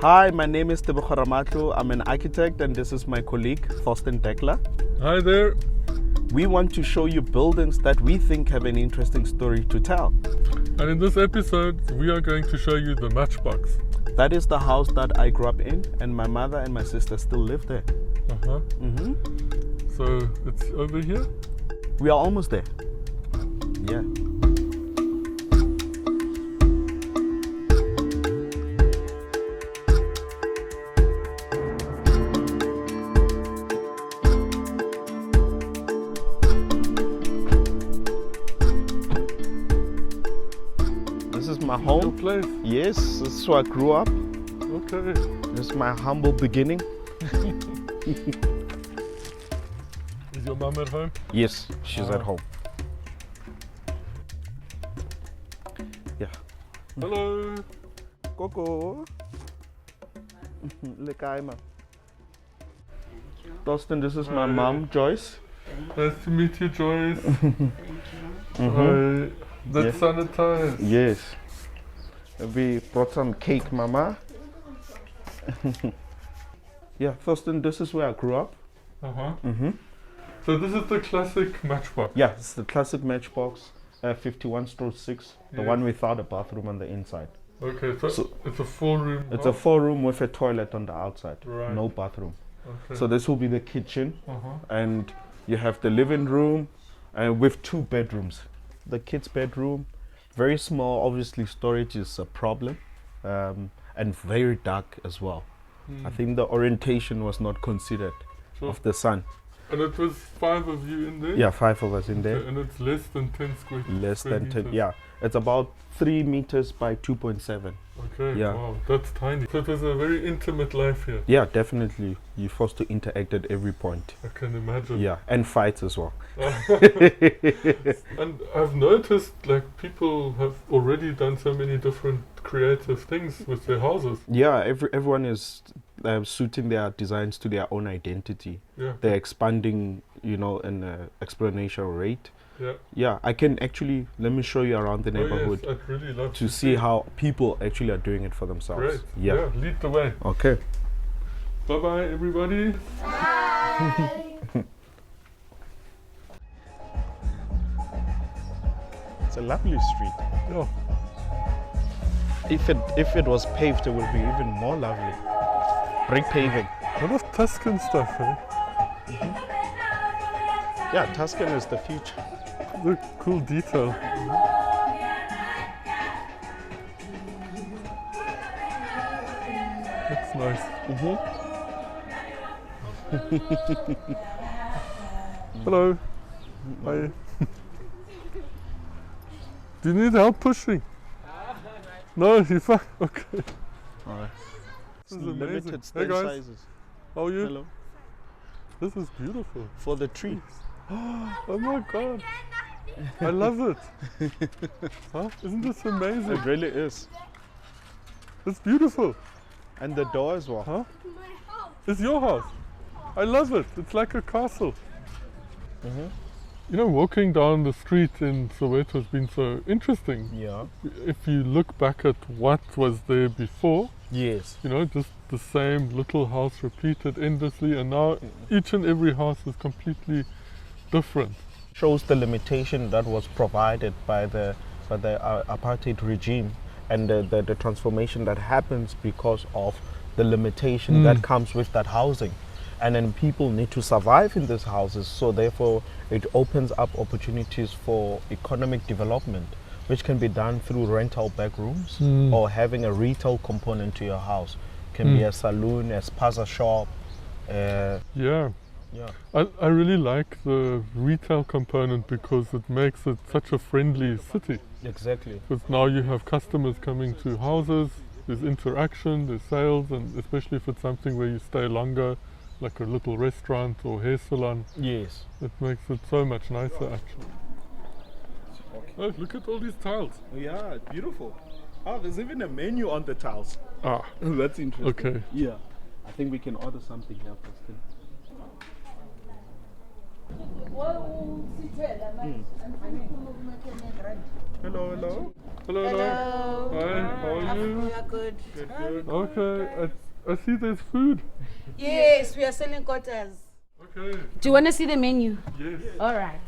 Hi, my name is Tebogo Ramatlo. I'm an architect and this is my colleague, Thorsten Deckler. Hi there. We want to show you buildings that we think have an interesting story to tell. And in this episode, we are going to show you the Matchbox. That is the house that I grew up in, and my mother and my sister still live there. So it's over here? We are almost there. Yeah. This is my home. Your place? Yes, this is where I grew up. Okay. This is my humble beginning. Is your mum at home? Yes, she's at home. Yeah. Hello. Coco. Lekaima. Thorsten, this is my mom, Joyce. Nice to meet you, Joyce. Hi. That's sanitized. Yes. We brought some cake, Mama. Yeah, Thorsten, this is where I grew up. So this is the classic Matchbox. Yeah, it's the classic Matchbox, 51/6, the one without a bathroom on the inside. Okay, so it's a 4-room. It's a 4-room with a toilet on the outside, Right. no bathroom. Okay. So this will be the kitchen, and you have the living room, with 2 bedrooms. The kids' bedroom, very small. Obviously, storage is a problem, and very dark as well. I think the orientation was not considered of the sun. And it was 5 of you in there? Yeah, 5 of us in there. Okay, and it's less than 10 square Less than 10. meters. Yeah, it's about 3 meters by 2.7. Okay, Yeah. wow, that's tiny. So it was a very intimate life here. Yeah, definitely. You're forced to interact at every point. I can imagine. Yeah, and fights as well. And I've noticed like people have already done so many different creative things with their houses. Yeah, everyone is suiting their designs to their own identity. Yeah. They're expanding, in an exponential rate. Yeah. Yeah, I can actually, let me show you around the neighborhood Oh, yes, I'd really love to see how people actually are doing it for themselves. Great. Yeah. Lead the way. Okay. Bye bye, everybody. It's a lovely street. Yeah. If it was paved, it would be even more lovely. Brick paving. A lot of Tuscan stuff, eh? Yeah, Tuscan is the future. Look, cool detail. Looks nice. Hello. Hi. Do you need help pushing? No, you're fine. Okay. Alright. This is amazing. Limited Hey stand guys, sizes. how are you? Hello. This is beautiful. For the trees. Oh my god. I love it. Huh? Isn't this amazing? It really is. It's beautiful. And the door as well. Huh? It's your house. I love it. It's like a castle. You know, walking down the street in Soweto has been so interesting. Yeah. If you look back at what was there before, Yes. just the same little house repeated endlessly, and now each and every house is completely different. Shows the limitation that was provided by the apartheid regime, and the transformation that happens because of the limitation that comes with that housing. And then people need to survive in these houses, so therefore it opens up opportunities for economic development, which can be done through rental back rooms or having a retail component to your house. Can be a saloon, a spaza shop. Yeah. I really like the retail component because it makes it such a friendly city. Exactly. Because now you have customers coming to houses, there's interaction, there's sales, and especially if it's something where you stay longer, like a little restaurant or hair salon. Yes. It makes it so much nicer actually. Oh, look at all these tiles. Yeah, beautiful. Oh, there's even a menu on the tiles. Ah, That's interesting. okay. Yeah. I think we can order something here first. Hello, hello. Hello. Hi, how are you? We are good. Good. Okay, I see there's food. Yes, we are selling quarters. Okay. Do you want to see the menu? Yes. All right.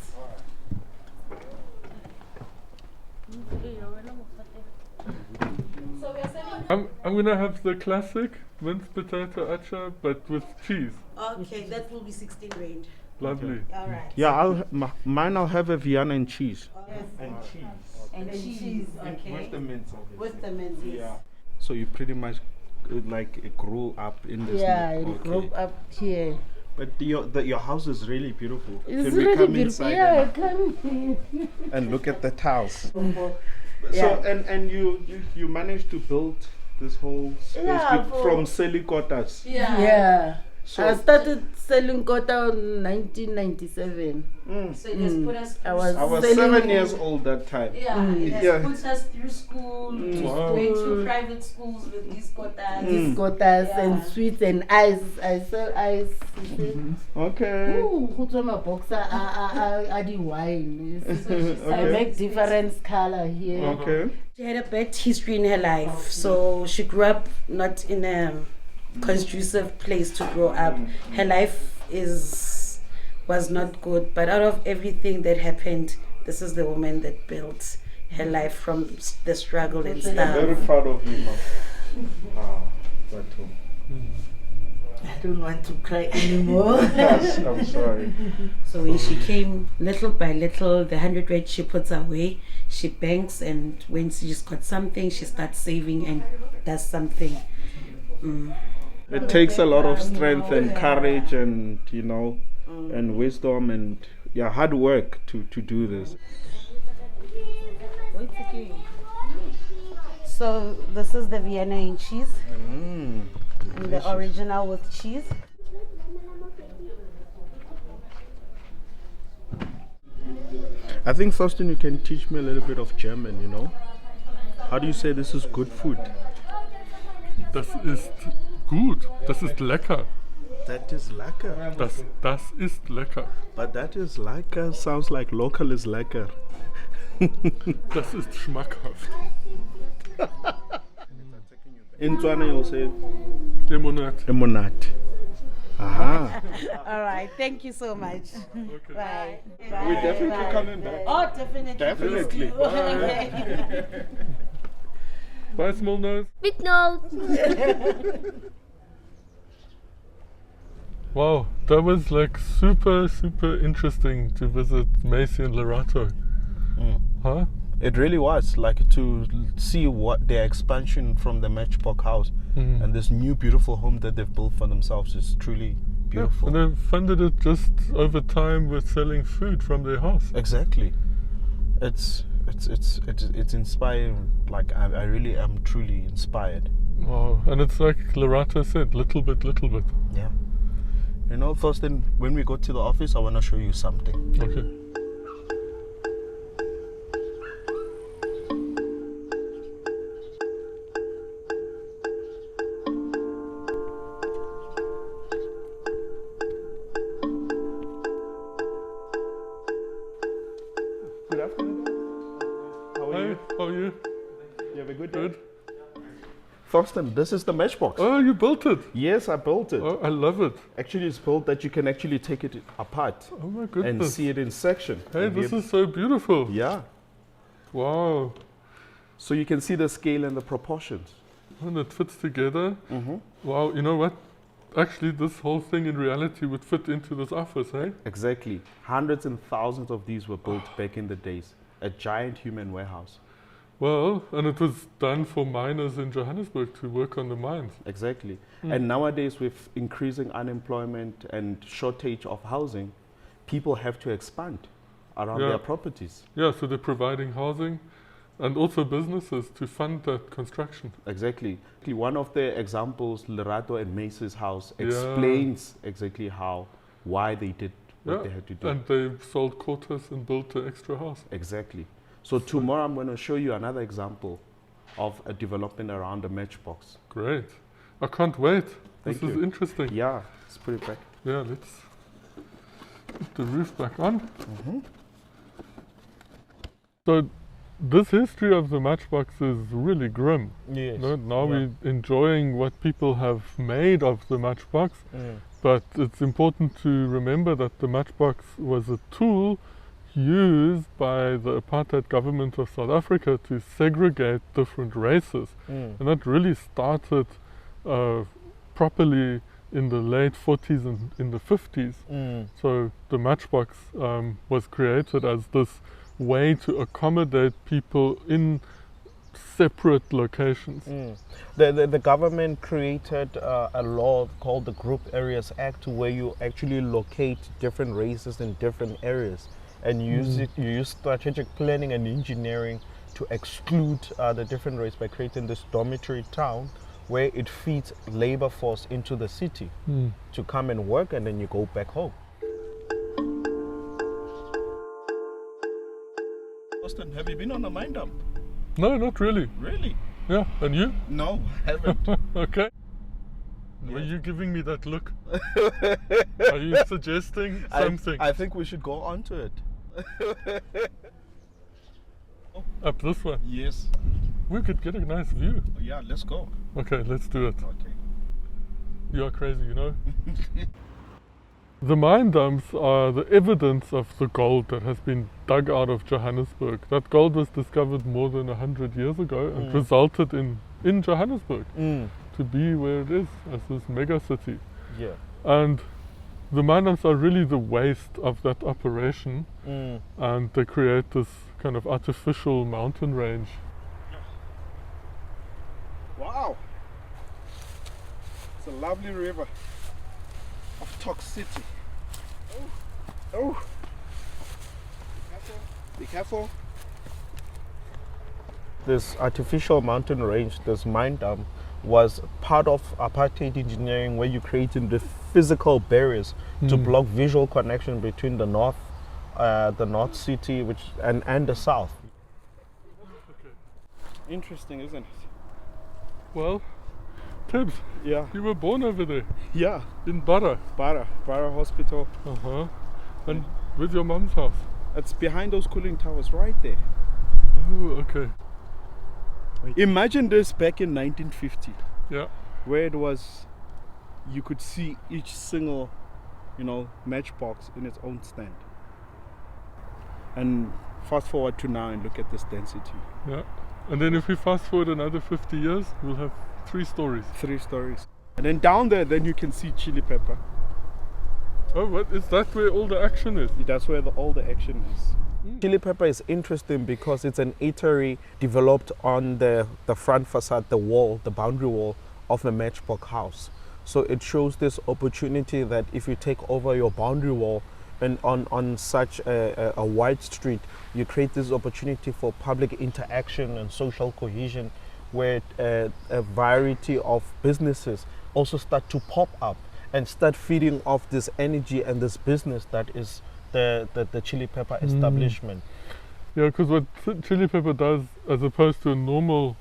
So we are selling. I'm gonna have the classic minced potato acha, but with cheese. Okay, that will be 16 rand. Lovely. All right. Yeah, mine I'll have a Vienna and cheese. Yes. And cheese. And cheese. Okay. With the mince, obviously. With the mince. Yes. Yeah. So you pretty much grew up in this. Yeah, I okay. grew up here. But your house is really beautiful. It's Can we really come beautiful. inside Yeah, come here. and look at the tiles? Yeah. So and you managed to build this whole space Yeah, from Selikotas. Yeah. So I started selling kota in 1997. So it has put us through I was I was selling 7 years old that time. Yeah, it has Yeah. put us through school, Wow. went to private schools with these quotas. these kotas Yeah. and sweets and ice. I sell ice. Okay. Ooh, who's on my box? I do wine. I Okay. make different color here. Okay. She had a bad history in her life, so she grew up not in a conducive place to grow up. Her life was not good, but out of everything that happened, this is the woman that built her life from the struggle and I'm very stuff. proud of you, Mom. That too. I don't want to cry anymore. Yes, I'm sorry. So when she came, little by little, the 100 rand she puts away, she banks, and when she's got something, she starts saving and does something. It takes a lot of strength and courage and and wisdom and hard work to do this. So this is the Vienna in cheese, Mm. and the original with cheese. I think Thorsten, you can teach me a little bit of German, How do you say this is good food? Das ist gut. Das ist lecker. That is lekker. Das ist lecker. But that is lekker sounds like local is lekker. Das ist schmackhaft. In Tswana you'll say Limonade. emonat. Aha. All right, thank you so much. Okay. Bye. We're definitely coming back. Oh, definitely. Definitely. Please do. Okay. Bye, small nose. Big nose. Wow, that was like super interesting to visit Macy and Lerato. Huh? It really was like to see what their expansion from the Matchbox house and this new beautiful home that they've built for themselves is truly beautiful. And they funded it just over time with selling food from their house. Exactly. It's inspiring. Like I really am truly inspired. Wow, and it's like Lerato said, little bit. Yeah. Thorsten, when we go to the office, I want to show you something. Okay. Good afternoon. How Hi, how are you? You have a good Good. Thorsten, this is the Matchbox. Oh, you built it. Yes, I built it. Oh, I love it. Actually, it's built that you can actually take it apart Oh my and goodness. see it in section. Hey, And this we- is so beautiful. Yeah. Wow. So you can see the scale and the proportions. And it fits together. Wow, you know what? Actually, this whole thing in reality would fit into this office, eh? Exactly. Hundreds and thousands of these were built back in the days. A giant human warehouse. Well, and it was done for miners in Johannesburg to work on the mines. Exactly. And nowadays, with increasing unemployment and shortage of housing, people have to expand around Yeah. their properties. Yeah, so they're providing housing and also businesses to fund that construction. Exactly. One of the examples, Lerato and Mace's house, Yeah. explains exactly why they did what Yeah, they had to do. and they sold quarters and built an extra house. Exactly. So tomorrow I'm going to show you another example of a development around a Matchbox. Great. I can't wait. Thank This is you. interesting. Yeah, let's put it back. Yeah, let's put the roof back on. So this history of the Matchbox is really grim. Yes. Now we're enjoying what people have made of the Matchbox, but it's important to remember that the Matchbox was a tool used by the apartheid government of South Africa to segregate different races. And that really started properly in the late 40s and in the 50s. So the Matchbox was created as this way to accommodate people in separate locations. The government created a law called the Group Areas Act, where you actually locate different races in different areas, and you use strategic planning and engineering to exclude the different races by creating this dormitory town where it feeds labor force into the city to come and work, and then you go back home. Thorsten, have you been on a mine dump? No, not really. Really? Yeah, and you? No, haven't. Okay. Yes. Were you giving me that look? Are you suggesting something? I think we should go on to it. Up this way? Yes. We could get a nice view. Yeah, let's go. Okay, let's do it. Okay. You are crazy, you know? The mine dumps are the evidence of the gold that has been dug out of Johannesburg. That gold was discovered more than 100 years ago and resulted in Johannesburg to be where it is, as this mega city. Yeah. And the mine dumps are really the waste of that operation, and they create this kind of artificial mountain range. Wow. It's a lovely river of toxicity. Oh. Be careful. This artificial mountain range, this mine dump, was part of apartheid engineering, where you created the physical barriers to block visual connection between the north city, and the south. Interesting, isn't it? Well, Tibbs, Yeah. you were born over there Yeah. in Barra. Barra Hospital. And with your mum's house. It's behind those cooling towers right there. Oh, okay. Imagine this back in 1950, Yeah. where it was, you could see each single, matchbox in its own stand. And fast forward to now and look at this density. Yeah. And then if we fast forward another 50 years, we'll have 3 stories. 3 stories. And then down there, then you can see chili pepper. Oh, what is that where all the action is? That's where all the action is. Chili pepper is interesting because it's an eatery developed on the front facade, the boundary wall of the Matchbox house. So it shows this opportunity that if you take over your boundary wall and on such a wide street, you create this opportunity for public interaction and social cohesion, where a variety of businesses also start to pop up and start feeding off this energy and this business that is the chili pepper establishment. Yeah, because what chili pepper does, as opposed to a normal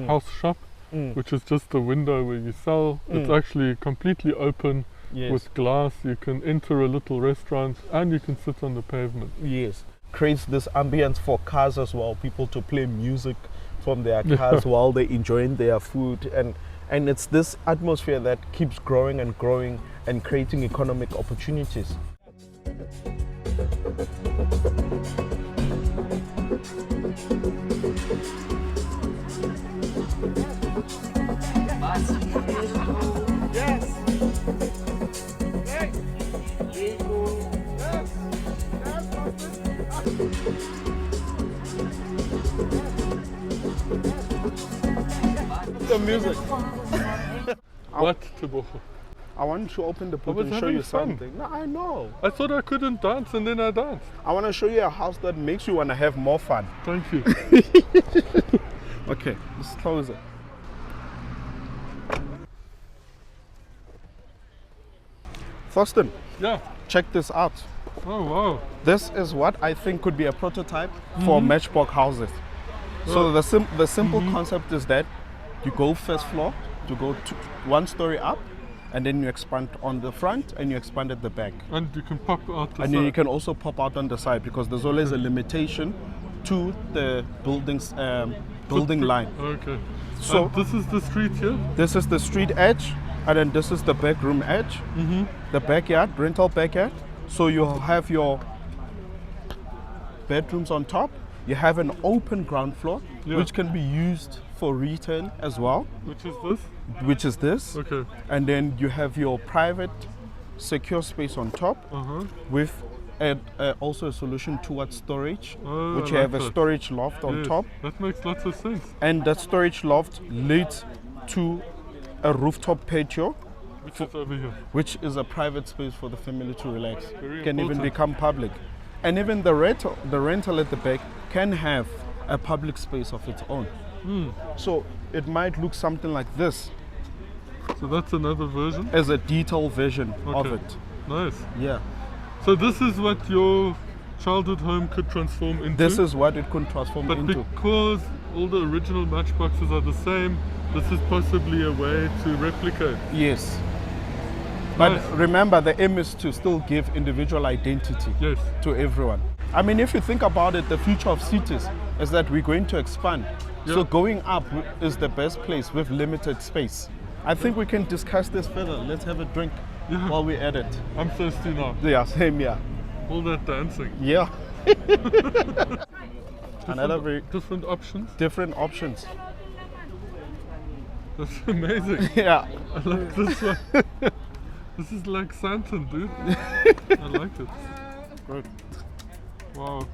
house shop, which is just a window where you sell, it's actually completely open. Yes. With glass. You can enter a little restaurant and you can sit on the pavement. Yes. Creates this ambience for cars as well, people to play music from their cars while they're enjoying their food, and it's this atmosphere that keeps growing and growing and creating economic opportunities. Yes. The music. What, Tebogo? I wanted to open the book was and show having you fun. something. No, I know. I thought I couldn't dance and then I danced. I want to show you a house that makes you want to have more fun. Thank you. Okay, let's close it. Thorsten, Yeah. check this out. Oh, wow. This is what I think could be a prototype for Matchbox houses. So the simple concept is that you go first floor, you go 1 story up, and then you expand on the front and you expand at the back. And you can pop out the And then you side. can also pop out on the side, because there's always a limitation to the building line. Okay. So this is the street here? this is the street edge, and then this is the bedroom edge, the backyard, rental backyard. So you have your bedrooms on top. You have an open ground floor, which can be used for retail as well. Which is this? Which is this. Okay. And then you have your private secure space on top with also a solution towards storage, which you have a storage loft on top. That makes lots of sense. And that storage loft leads to a rooftop patio, Which is over here. which is a private space for the family to relax. Very Can even important. become public. And even the rental at the back can have a public space of its own. So it might look something like this So that's another version? as a detailed version of Okay. it. Nice. Yeah. So this is what your childhood home could transform into? This is what it could transform But into. because all the original matchboxes are the same, this is possibly a way to replicate. Yes. But Nice. remember, the aim is to still give individual identity Yes. to everyone. I mean, if you think about it, the future of cities is that we're going to expand. So going up is the best place with limited space. I think we can discuss this further. Let's have a drink while we're at it. I'm thirsty now. Yeah, same, yeah. All that dancing. Yeah. Another very Different options. different options. That's amazing. Yeah. I like this one. This is like Santon, dude. I like it. Good. Wow.